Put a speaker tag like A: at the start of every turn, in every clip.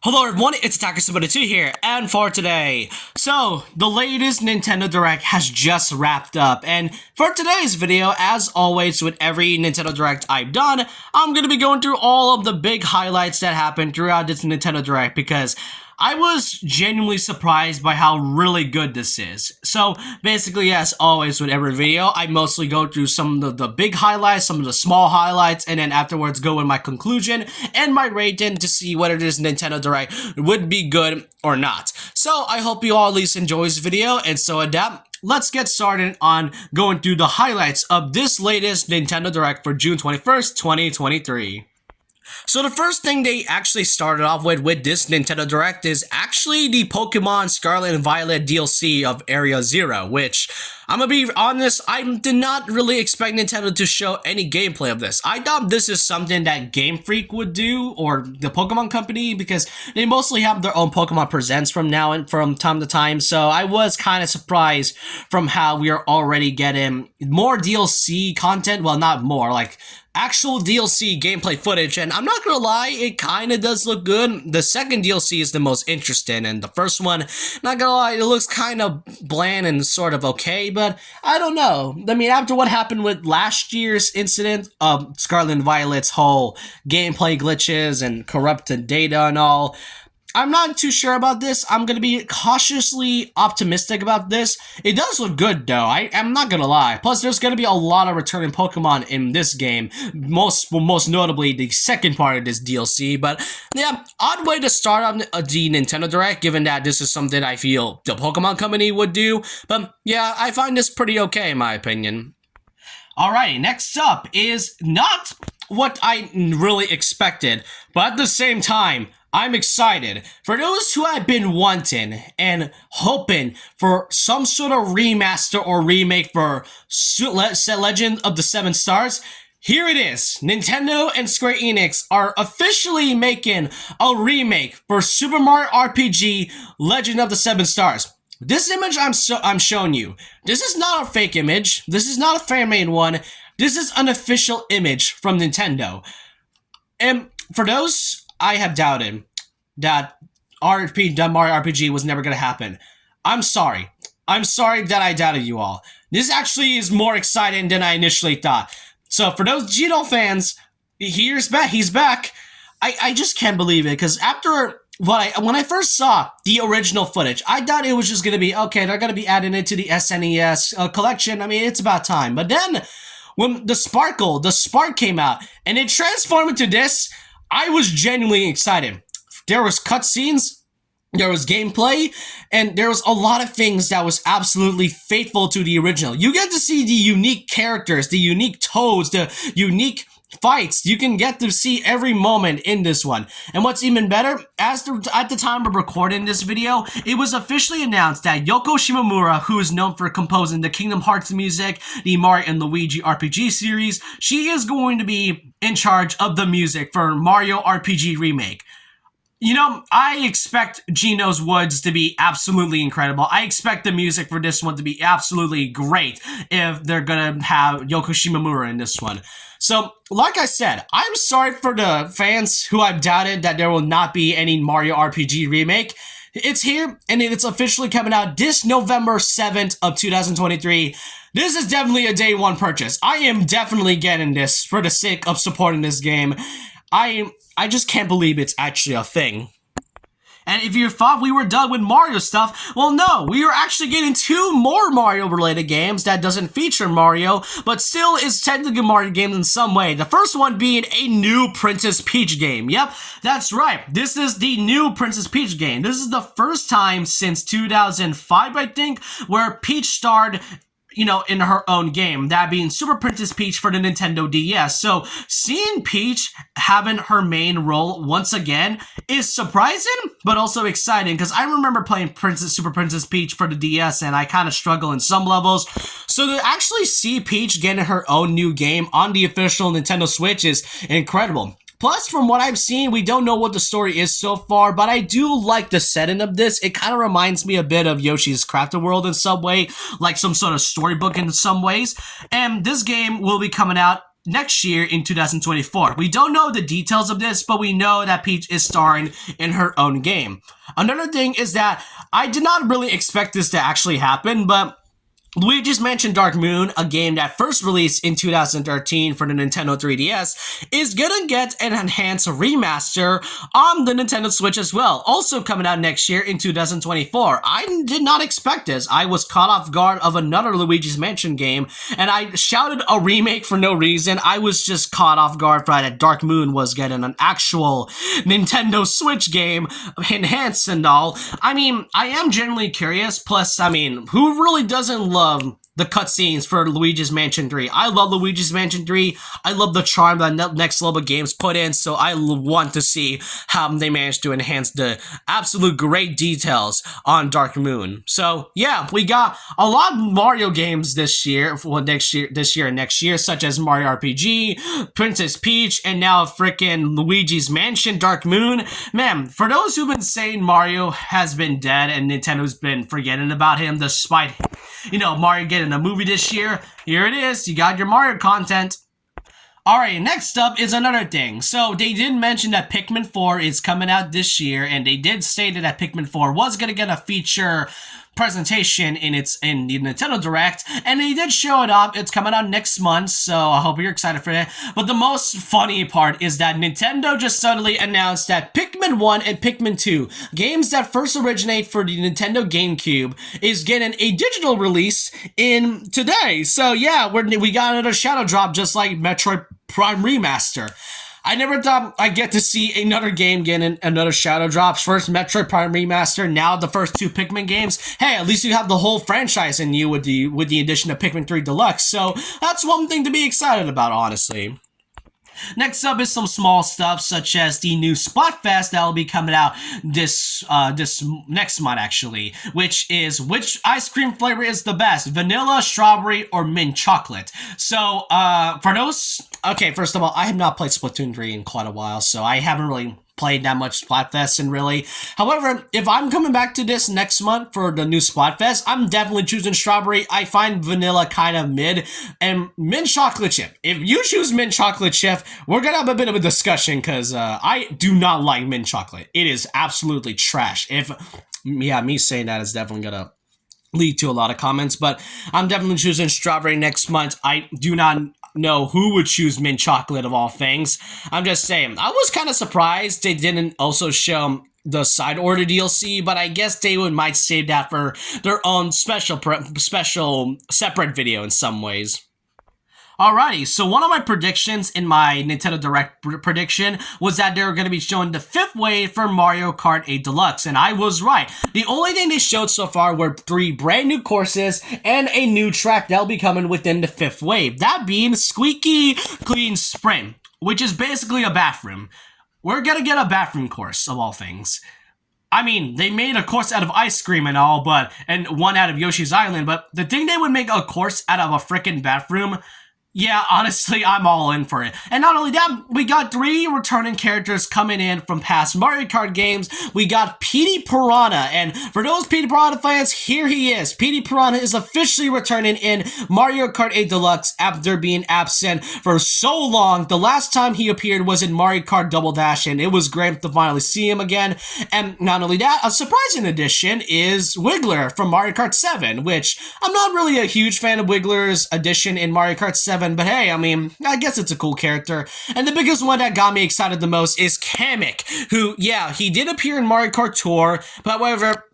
A: Hello everyone, it's Attacker72 here, and for today, so the latest Nintendo Direct has just wrapped up, and for today's video, as always with every Nintendo Direct I've done, I'm gonna be going through all of the big highlights that happened throughout this Nintendo Direct, because I was genuinely surprised by how really good this is. So basically, as always with every video, I mostly go through some of the big highlights, some of the small highlights, and then afterwards go in my conclusion and my rating to see whether this Nintendo Direct would be good or not. So I hope you all at least enjoy this video, and so with that, let's get started on going through the highlights of this latest Nintendo Direct for June 21st, 2023. So the first thing they actually started off with this Nintendo Direct is actually the Pokemon Scarlet and Violet DLC of Area Zero, which, I'm gonna be honest, I did not really expect Nintendo to show any gameplay of this. I thought this is something that Game Freak would do, or the Pokemon Company, because they mostly have their own Pokemon Presents from time to time, so I was kind of surprised from how we are already getting more DLC content, well, not more, like actual DLC gameplay footage, and I'm not gonna lie, it kinda does look good. The second DLC is the most interesting, and the first one, not gonna lie, it looks kinda bland and sort of okay, but I don't know. I mean, after what happened with last year's incident of Scarlet and Violet's whole gameplay glitches and corrupted data and all, I'm not too sure about this. I'm going to be cautiously optimistic about this. It does look good, though. I'm not going to lie. Plus, there's going to be a lot of returning Pokemon in this game. Most notably, the second part of this DLC. But, yeah, odd way to start on the Nintendo Direct, given that this is something I feel the Pokemon Company would do. But, yeah, I find this pretty okay, in my opinion. Alrighty, next up is not what I really expected, but at the same time, I'm excited. For those who have been wanting and hoping for some sort of remaster or remake for Legend of the Seven Stars, here it is. Nintendo and Square Enix are officially making a remake for Super Mario RPG Legend of the Seven Stars. This image I'm showing you, this is not a fake image. This is not a fan-made one. This is an official image from Nintendo. And for those I have doubted that Mario RPG was never going to happen, I'm sorry. I'm sorry that I doubted you all. This actually is more exciting than I initially thought. So for those Gino fans, he's back. I just can't believe it, because after when I first saw the original footage, I thought it was just going to be, okay, they're going to be adding it to the SNES collection. I mean, it's about time. But then, when the spark came out, and it transformed into this, I was genuinely excited. There was cutscenes, there was gameplay, and there was a lot of things that was absolutely faithful to the original. You get to see the unique characters, the unique toads, the unique fights. You can get to see every moment in this one. And what's even better, at the time of recording this video, it was officially announced that Yoko Shimomura, who is known for composing the Kingdom Hearts music, the Mario and Luigi RPG series, she is going to be in charge of the music for Mario RPG Remake. You know, I expect Gino's Woods to be absolutely incredible. I expect the music for this one to be absolutely great if they're gonna have Yoko Shimomura in this one. So, like I said, I'm sorry for the fans who have doubted that there will not be any Mario RPG remake. It's here, and it's officially coming out this November 7th of 2023. This is definitely a day one purchase. I am definitely getting this for the sake of supporting this game. I just can't believe it's actually a thing. And if you thought we were done with Mario stuff, well, no, we are actually getting two more Mario-related games that doesn't feature Mario, but still is technically a Mario game in some way. The first one being a new Princess Peach game. Yep, that's right. This is the new Princess Peach game. This is the first time since 2005, I think, where Peach starred, you know, in her own game, that being Super Princess Peach for the Nintendo DS. So seeing Peach having her main role once again is surprising, but also exciting, because I remember playing Super Princess Peach for the DS, and I kind of struggle in some levels. So to actually see Peach getting her own new game on the official Nintendo Switch is incredible. Plus, from what I've seen, we don't know what the story is so far, but I do like the setting of this. It kind of reminds me a bit of Yoshi's Crafted World in some way, like some sort of storybook in some ways. And this game will be coming out next year in 2024. We don't know the details of this, but we know that Peach is starring in her own game. Another thing is that I did not really expect this to actually happen, but Luigi's Mansion Dark Moon, a game that first released in 2013 for the Nintendo 3DS, is gonna get an enhanced remaster on the Nintendo Switch as well, also coming out next year in 2024. I did not expect this. I was caught off guard of another Luigi's Mansion game, and I shouted a remake for no reason. I was just caught off guard by that Dark Moon was getting an actual Nintendo Switch game, enhanced and all. I mean, I am genuinely curious, plus, I mean, who really doesn't love the cutscenes for Luigi's Mansion 3. I love Luigi's Mansion 3. I love the charm that Next Level Games put in, so I want to see how they managed to enhance the absolute great details on Dark Moon. So, yeah, we got a lot of Mario games this year, this year and next year, such as Mario RPG, Princess Peach, and now frickin' Luigi's Mansion Dark Moon. Man, for those who've been saying Mario has been dead and Nintendo's been forgetting about him despite, you know, Mario getting a movie this year, here it is. You got your Mario content. Alright, next up is another thing. So, they did mention that Pikmin 4 is coming out this year, and they did state that Pikmin 4 was gonna get a feature presentation in the Nintendo Direct, and they did show it up. It's coming out next month, so I hope you're excited for it. But the most funny part is that Nintendo just suddenly announced that Pikmin 1 and Pikmin 2, games that first originate for the Nintendo GameCube, is getting a digital release in today. So yeah, we got another shadow drop just like Metroid Prime Remaster. I never thought I'd get to see another game getting another shadow drops. First Metroid Prime Remaster, now the first two Pikmin games. Hey, at least you have the whole franchise in you with the addition of Pikmin 3 Deluxe. So that's one thing to be excited about, honestly. Next up is some small stuff such as the new Splatfest that will be coming out this next month actually, which ice cream flavor is the best, vanilla, strawberry, or mint chocolate. So for those, okay, first of all, I have not played Splatoon 3 in quite a while, so I haven't really played that much Splatfest and really. However, if I'm coming back to this next month for the new Splatfest, I'm definitely choosing strawberry. I find vanilla kind of mid, and mint chocolate chip. If you choose mint chocolate chip, we're gonna have a bit of a discussion because I do not like mint chocolate. It is absolutely trash. Me saying that is definitely gonna lead to a lot of comments, but I'm definitely choosing strawberry next month. I do not know who would choose mint chocolate of all things. I'm just saying, I was kind of surprised they didn't also show the side order DLC, but I guess they might save that for their own special separate video in some ways. Alrighty, so one of my predictions in my Nintendo Direct prediction was that they were going to be showing the 5th wave for Mario Kart 8 Deluxe, and I was right. The only thing they showed so far were 3 brand new courses and a new track that'll be coming within the 5th wave, that being Squeaky Clean Sprint, which is basically a bathroom. We're going to get a bathroom course, of all things. I mean, they made a course out of ice cream and all, and one out of Yoshi's Island, but the thing they would make a course out of a frickin' bathroom, yeah, honestly, I'm all in for it. And not only that, we got 3 returning characters coming in from past Mario Kart games. We got Petey Piranha, and for those Petey Piranha fans, here he is. Petey Piranha is officially returning in Mario Kart 8 Deluxe after being absent for so long. The last time he appeared was in Mario Kart Double Dash, and it was great to finally see him again. And not only that, a surprising addition is Wiggler from Mario Kart 7, which I'm not really a huge fan of Wiggler's addition in Mario Kart 7, but hey, I mean, I guess it's a cool character. And the biggest one that got me excited the most is Kamek, who, yeah, he did appear in Mario Kart Tour, but however,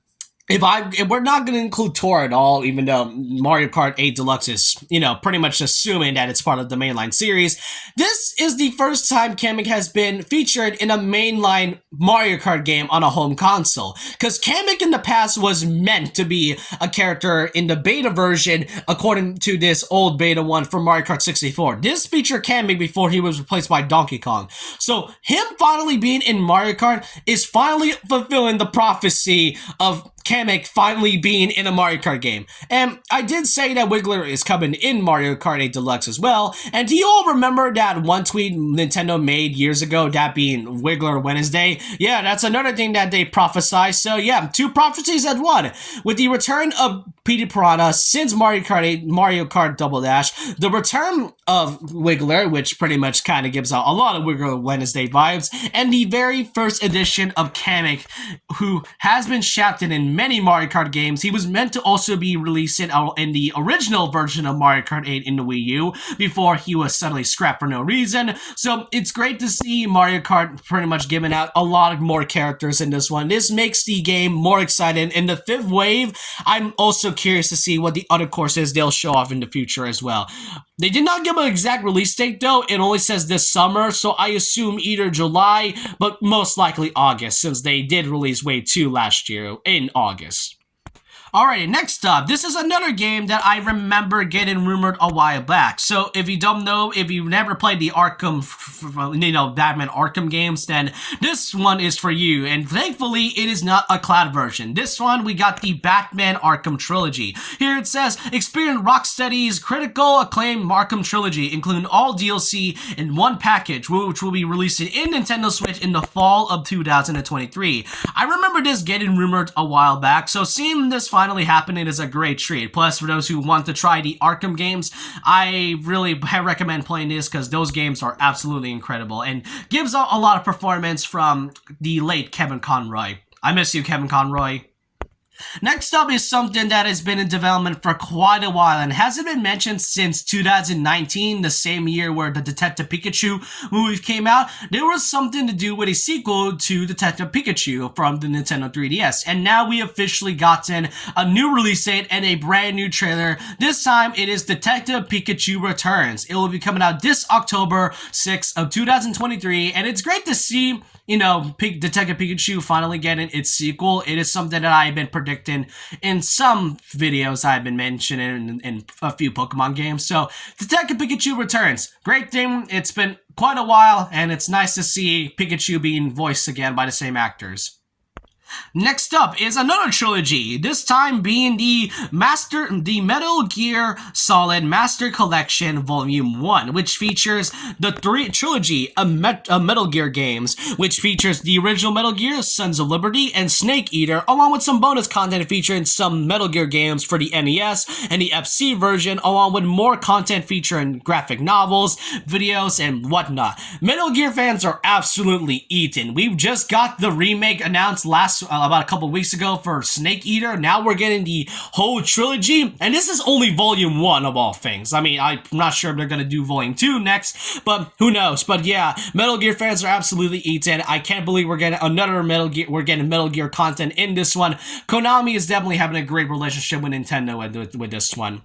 A: if we're not going to include Tour at all, even though Mario Kart 8 Deluxe is, you know, pretty much assuming that it's part of the mainline series, this is the first time Kamek has been featured in a mainline Mario Kart game on a home console. Because Kamek in the past was meant to be a character in the beta version, according to this old beta one from Mario Kart 64. This featured Kamek before he was replaced by Donkey Kong. So him finally being in Mario Kart is finally fulfilling the prophecy of Kamek finally being in a Mario Kart game. And I did say that Wiggler is coming in Mario Kart 8 Deluxe as well. And do you all remember that one tweet Nintendo made years ago, that being Wiggler Wednesday? Yeah, that's another thing that they prophesied. So yeah, 2 prophecies at one. With the return of Petey Piranha, since Mario Kart 8, Mario Kart Double Dash, the return of Wiggler, which pretty much kind of gives out a lot of Wiggler Wednesday vibes, and the very first edition of Kamek, who has been shafted in many Mario Kart games. He was meant to also be released in the original version of Mario Kart 8 in the Wii U before he was suddenly scrapped for no reason. So it's great to see Mario Kart pretty much giving out a lot of more characters in this one. This makes the game more exciting. In the fifth wave, I'm also curious to see what the other courses they'll show off in the future as well. They did not give an exact release date though. It only says this summer, so I assume either July, but most likely August, since they did release Wave 2 last year in August. Alrighty, next up, this is another game that I remember getting rumored a while back. So if you don't know, if you've never played the Batman Arkham games, then this one is for you. And thankfully, it is not a cloud version. This one, we got the Batman Arkham Trilogy. Here it says, experience Rocksteady's critical acclaimed Arkham Trilogy, including all DLC in one package, which will be released in Nintendo Switch in the fall of 2023. I remember this getting rumored a while back, so seeing this finally happening is a great treat. Plus, for those who want to try the Arkham games, I really recommend playing this because those games are absolutely incredible and gives a lot of performance from the late Kevin Conroy. I miss you, Kevin Conroy. Next up is something that has been in development for quite a while and hasn't been mentioned since 2019, the same year where the Detective Pikachu movie came out. There was something to do with a sequel to Detective Pikachu from the Nintendo 3DS, and now we officially gotten a new release date and a brand new trailer. This time it is Detective Pikachu Returns. It will be coming out this October 6th of 2023, and it's great to see, you know, Detective Pikachu finally getting its sequel. It is something that I've been predicting in some videos I've been mentioning in a few Pokemon games. So, Detective Pikachu Returns. Great thing. It's been quite a while, and it's nice to see Pikachu being voiced again by the same actors. Next up is another trilogy, this time being the Metal Gear Solid Master Collection Volume 1, which features the trilogy of Metal Gear games, which features the original Metal Gear, Sons of Liberty, and Snake Eater, along with some bonus content featuring some Metal Gear games for the NES and the FC version, along with more content featuring graphic novels, videos, and whatnot. Metal Gear fans are absolutely eaten. We've just got the remake announced about a couple weeks ago for Snake Eater. Now we're getting the whole trilogy, and this is only Volume 1 of all things. I mean, I'm not sure if they're gonna do Volume 2 next, but who knows. But yeah, Metal Gear fans are absolutely eaten. I can't believe we're getting another Metal Gear content in this one. Konami is definitely having a great relationship with Nintendo with this one.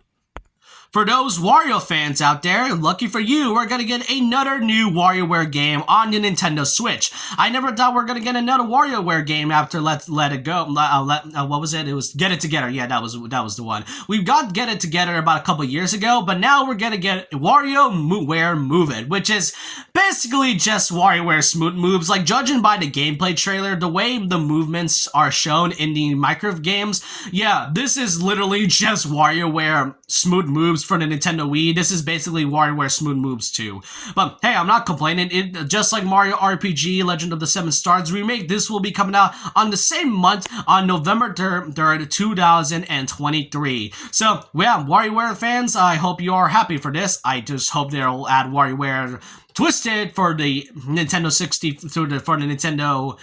A: For those Wario fans out there, lucky for you, we're gonna get another new WarioWare game on the Nintendo Switch. I never thought we were gonna get another WarioWare game after Let It Go. What was it? It was Get It Together. Yeah, that was the one. We got Get It Together about a couple years ago, but now we're gonna get WarioWare Move It, which is basically just WarioWare smooth moves. Like, judging by the gameplay trailer, the way the movements are shown in the Minecraft games, yeah, this is literally just WarioWare smooth moves for the Nintendo Wii. This is basically WarioWare Smooth Moves 2. But hey, I'm not complaining. Just like Mario RPG Legend of the Seven Stars Remake, this will be coming out on the same month on November 3rd, 2023. So, yeah, WarioWare fans, I hope you are happy for this. I just hope they'll add WarioWare Twisted for the Nintendo 60 for the Nintendo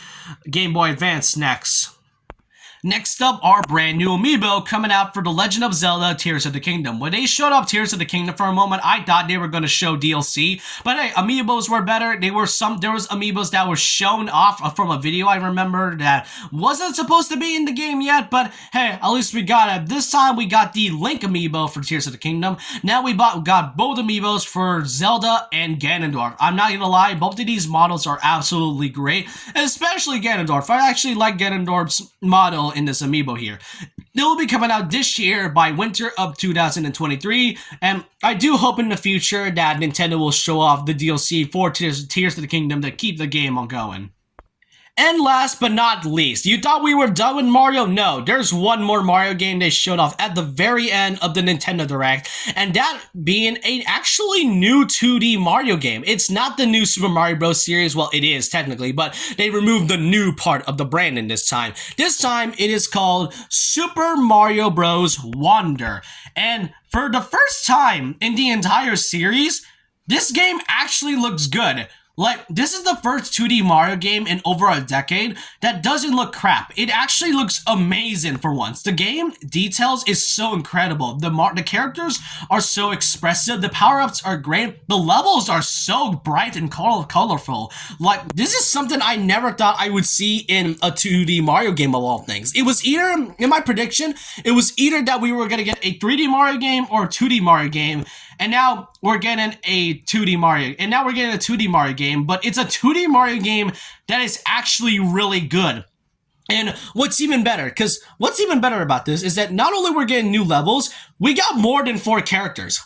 A: Game Boy Advance next. Next up, our brand new amiibo coming out for The Legend of Zelda Tears of the Kingdom. When they showed up Tears of the Kingdom for a moment, I thought they were going to show DLC. But hey, amiibos were better. There was amiibos that were shown off from a video I remember that wasn't supposed to be in the game yet. But hey, at least we got it. This time we got the Link amiibo for Tears of the Kingdom. Now we got both amiibos for Zelda and Ganondorf. I'm not going to lie, both of these models are absolutely great. Especially Ganondorf. I actually like Ganondorf's model in this amiibo here. It will be coming out this year by winter of 2023, and I do hope in the future that Nintendo will show off the DLC for Tears of the Kingdom to keep the game on going. And last but not least, you thought we were done with Mario? No, there's one more Mario game they showed off at the very end of the Nintendo Direct, and that being a actually new 2D Mario game. It's not the new Super Mario Bros. Series, well, it is technically, but they removed the new part of the branding this time. This time, it is called Super Mario Bros. Wonder, and for the first time in the entire series, this game actually looks good. Like, this is the first 2D Mario game in over a decade that doesn't look crap. It actually looks amazing for once. The game details is so incredible. The characters are so expressive. The power-ups are great. The levels are so bright and colorful. Like, this is something I never thought I would see in a 2D Mario game of all things. It was either, in my prediction, it was either that we were going to get a 3D Mario game or a 2D Mario game. And now we're getting a 2D Mario. And now we're getting a 2D Mario game. But it's a 2D Mario game that is actually really good. And what's even better about this is that not only we're getting new levels, we got more than 4 characters.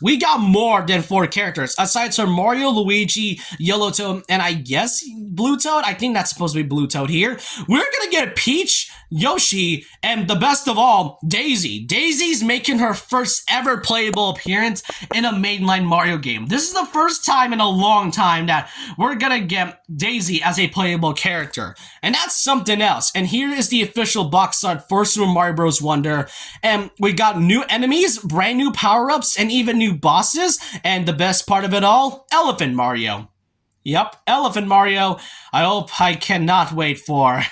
A: Aside from Mario, Luigi, Yellow Toad, and I guess Blue Toad. I think that's supposed to be Blue Toad here. We're gonna get Peach, Yoshi, and the best of all, Daisy. Daisy's making her first ever playable appearance in a mainline Mario game. This is the first time in a long time that we're gonna get Daisy as a playable character. And that's something else. And here is the official box art for Super Mario Bros. Wonder. And we got new enemies, brand new power-ups, and even new bosses. And the best part of it all, Elephant Mario. Yep, Elephant Mario. I cannot wait for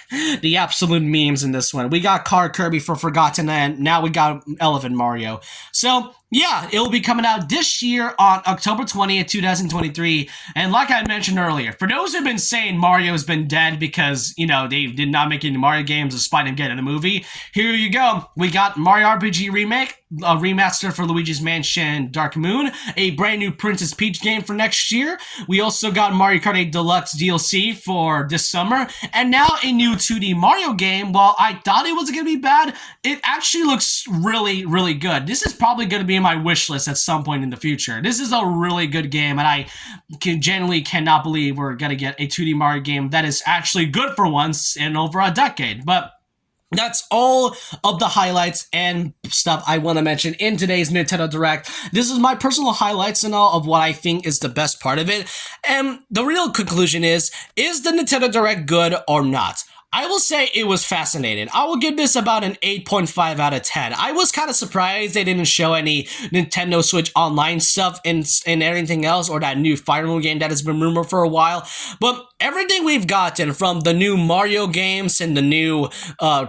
A: the absolute memes in this one. We got Car Kirby for Forgotten Land. Now we got Elephant Mario. So, yeah, it will be coming out this year on October 20th, 2023. And like I mentioned earlier, for those who've been saying Mario's been dead because, you know, they did not make any Mario games despite him getting a movie, here you go. We got Mario RPG Remake, a remaster for Luigi's Mansion Dark Moon, a brand new Princess Peach game for next year. We also got Mario Kart 8 Deluxe DLC for this summer, and now a new 2D Mario game. While I thought it was going to be bad, it actually looks really, really good. This is probably going to be in my wish list at some point in the future. This is a really good game, and I genuinely cannot believe we're going to get a 2D Mario game that is actually good for once in over a decade. But that's all of the highlights and stuff I want to mention in today's Nintendo Direct. This is my personal highlights and all of what I think is the best part of it. And the real conclusion is the Nintendo Direct good or not? I will say it was fascinating. I will give this about an 8.5 out of 10. I was kind of surprised they didn't show any Nintendo Switch Online stuff and anything else, or that new Fire Emblem game that has been rumored for a while. But everything we've gotten from the new Mario games and the new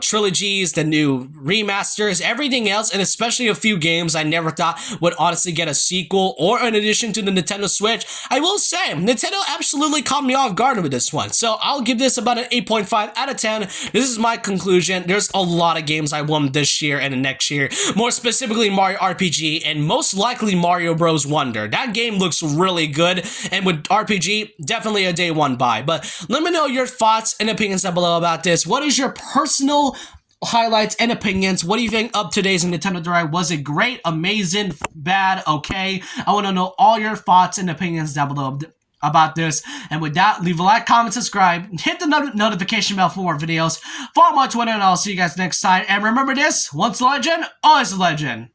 A: trilogies, the new remasters, everything else, and especially a few games I never thought would honestly get a sequel or an addition to the Nintendo Switch, I will say, Nintendo absolutely caught me off guard with this one. So I'll give this about an 8.5 out of 10. This is my conclusion. There's a lot of games I want this year and the next year. More specifically, Mario RPG and most likely Mario Bros. Wonder. That game looks really good, and with RPG, definitely a day one buy. But let me know your thoughts and opinions down below about this. What is your personal highlights and opinions? What do you think of today's Nintendo Direct? Was it great, amazing, bad, okay? I want to know all your thoughts and opinions down below about this. And with that, leave a like, comment, subscribe, hit the notification bell for more videos. Follow my Twitter, and I'll see you guys next time. And remember this, once a legend, always a legend.